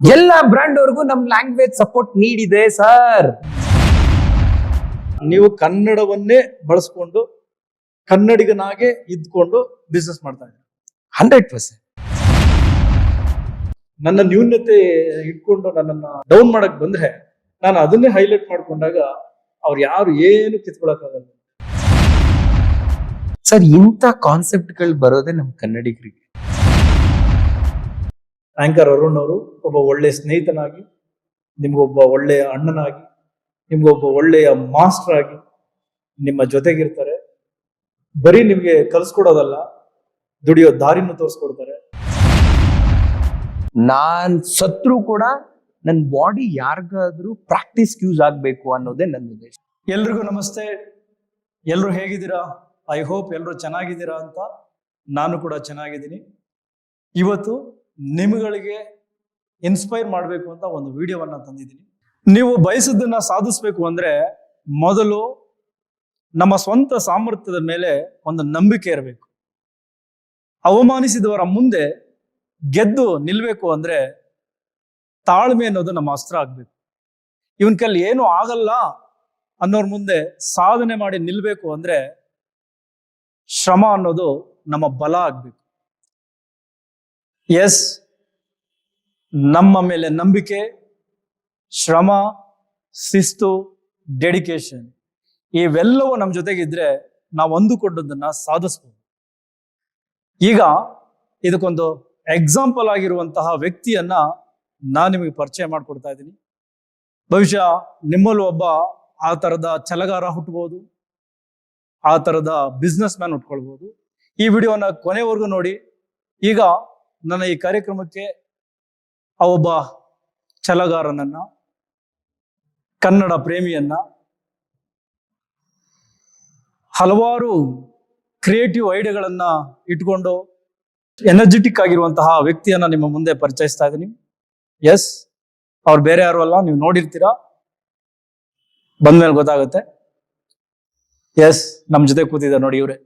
ಎಲ್ಲ ಬ್ರ್ಯಾಂಡ್ ಅವ್ರಿಗೂ ನಮ್ ಲ್ಯಾಂಗ್ವೇಜ್ ಸಪೋರ್ಟ್ ನೀಡಿದೆ ಸರ್. ನೀವು ಕನ್ನಡವನ್ನೇ ಬಳಸ್ಕೊಂಡು ಕನ್ನಡಿಗನಾಗೆ ಇದ್ಕೊಂಡು ಬಿಸ್ನೆಸ್ ಮಾಡ್ತಾ ಇದ್ದೀರಿ. 100%. ನನ್ನ ನ್ಯೂನ್ಯತೆ ಇಟ್ಕೊಂಡು ನನ್ನನ್ನ ಡೌನ್ ಮಾಡಕ್ ಬಂದ್ರೆ ನಾನು ಅದನ್ನೇ ಹೈಲೈಟ್ ಮಾಡ್ಕೊಂಡಾಗ ಅವ್ರು ಯಾರು ಏನು ಕಿತ್ಕೊಳಕ್ಕಾಗಲ್ಲ. ಸರ್, ಇಂಥ ಕಾನ್ಸೆಪ್ಟ್ಗಳು ಬರೋದೇ ನಮ್ ಕನ್ನಡಿಗರಿಗೆ. ಆಂಕರ್ ಅರುಣ್ ಅವರು ಒಬ್ಬ ಒಳ್ಳೆ ಸ್ನೇಹಿತನಾಗಿ, ನಿಮ್ಗೊಬ್ಬ ಒಳ್ಳೆಯ ಅಣ್ಣನಾಗಿ, ನಿಮ್ಗೊಬ್ಬ ಒಳ್ಳೆಯ ಮಾಸ್ಟರ್ ಆಗಿ ನಿಮ್ಮ ಜೊತೆಗಿರ್ತಾರೆ. ಬರೀ ನಿಮ್ಗೆ ಕಲ್ಸ್ಕೊಡೋದಲ್ಲ, ದುಡಿಯೋ ದಾರಿನೂ ತೋರಿಸ್ಕೊಡ್ತಾರೆ. ನಾನ್ ಸತ್ರು ಕೂಡ ನನ್ ಬಾಡಿ ಯಾರಿಗಾದ್ರೂ ಪ್ರಾಕ್ಟೀಸ್ ಯೂಸ್ ಆಗ್ಬೇಕು ಅನ್ನೋದೇ ನನ್ನ ಉದ್ದೇಶ. ಎಲ್ರಿಗೂ ನಮಸ್ತೆ. ಎಲ್ರು ಹೇಗಿದ್ದೀರಾ? ಐ ಹೋಪ್ ಎಲ್ರು ಚೆನ್ನಾಗಿದ್ದೀರಾ ಅಂತ. ನಾನು ಕೂಡ ಚೆನ್ನಾಗಿದ್ದೀನಿ. ಇವತ್ತು ನಿಮ್ಗಳಿಗೆ ಇನ್ಸ್ಪೈರ್ ಮಾಡಬೇಕು ಅಂತ ಒಂದು ವಿಡಿಯೋವನ್ನ ತಂದಿದ್ದೀನಿ. ನೀವು ಬಯಸದನ್ನ ಸಾಧಿಸ್ಬೇಕು ಅಂದ್ರೆ ಮೊದಲು ನಮ್ಮ ಸ್ವಂತ ಸಾಮರ್ಥ್ಯದ ಮೇಲೆ ಒಂದು ನಂಬಿಕೆ ಇರಬೇಕು. ಅವಮಾನಿಸಿದವರ ಮುಂದೆ ಗೆದ್ದು ನಿಲ್ಬೇಕು ಅಂದ್ರೆ ತಾಳ್ಮೆ ಅನ್ನೋದು ನಮ್ಮ ಅಸ್ತ್ರ ಆಗ್ಬೇಕು. ಇವನ್ ಕೈಲಿ ಏನು ಆಗಲ್ಲ ಅನ್ನೋರ್ ಮುಂದೆ ಸಾಧನೆ ಮಾಡಿ ನಿಲ್ಬೇಕು ಅಂದ್ರೆ ಶ್ರಮ ಅನ್ನೋದು ನಮ್ಮ ಬಲ ಆಗ್ಬೇಕು. ಎಸ್, ನಮ್ಮ ಮೇಲೆ ನಂಬಿಕೆ, ಶ್ರಮ, ಶಿಸ್ತು, ಡೆಡಿಕೇಶನ್ ಇವೆಲ್ಲವೂ ನಮ್ಮ ಜೊತೆಗಿದ್ರೆ ನಾವು ಅಂದುಕೊಂಡದನ್ನ ಸಾಧಿಸ್ಬೋದು. ಈಗ ಇದಕ್ಕೊಂದು ಎಕ್ಸಾಂಪಲ್ ಆಗಿರುವಂತಹ ವ್ಯಕ್ತಿಯನ್ನ ನಾನು ನಿಮಗೆ ಪರಿಚಯ ಮಾಡಿಕೊಡ್ತಾ ಇದ್ದೀನಿ. ಬಹುಶಃ ನಿಮ್ಮಲ್ಲೂ ಒಬ್ಬ ಆ ಥರದ ಛಲಗಾರ ಹುಟ್ಟಬಹುದು, ಆ ಥರದ ಬಿಸ್ನೆಸ್ ಮ್ಯಾನ್ ಹುಟ್ಕೊಳ್ಬಹುದು. ಈ ವಿಡಿಯೋನ ಕೊನೆವರೆಗೂ ನೋಡಿ. ಈಗ ನನ್ನ ಈ ಕಾರ್ಯಕ್ರಮಕ್ಕೆ ಆ ಒಬ್ಬ ಛಲಗಾರನನ್ನ, ಕನ್ನಡ ಪ್ರೇಮಿಯನ್ನ, ಹಲವಾರು ಕ್ರಿಯೇಟಿವ್ ಐಡಿಯಾಗಳನ್ನ ಇಟ್ಕೊಂಡು ಎನರ್ಜೆಟಿಕ್ ಆಗಿರುವಂತಹ ವ್ಯಕ್ತಿಯನ್ನ ನಿಮ್ಮ ಮುಂದೆ ಪರಿಚಯಿಸ್ತಾ ಇದ್ದೀನಿ. ಎಸ್, ಅವ್ರು ಬೇರೆ ಯಾರು ಅಲ್ಲ, ನೀವು ನೋಡಿರ್ತೀರಾ, ಬಂದ್ಮೇಲೆ ಗೊತ್ತಾಗುತ್ತೆ. ಎಸ್, ನಮ್ಮ ಜೊತೆ ಕೂತಿದ್ದಾರೆ ನೋಡಿ ಇವರೇ.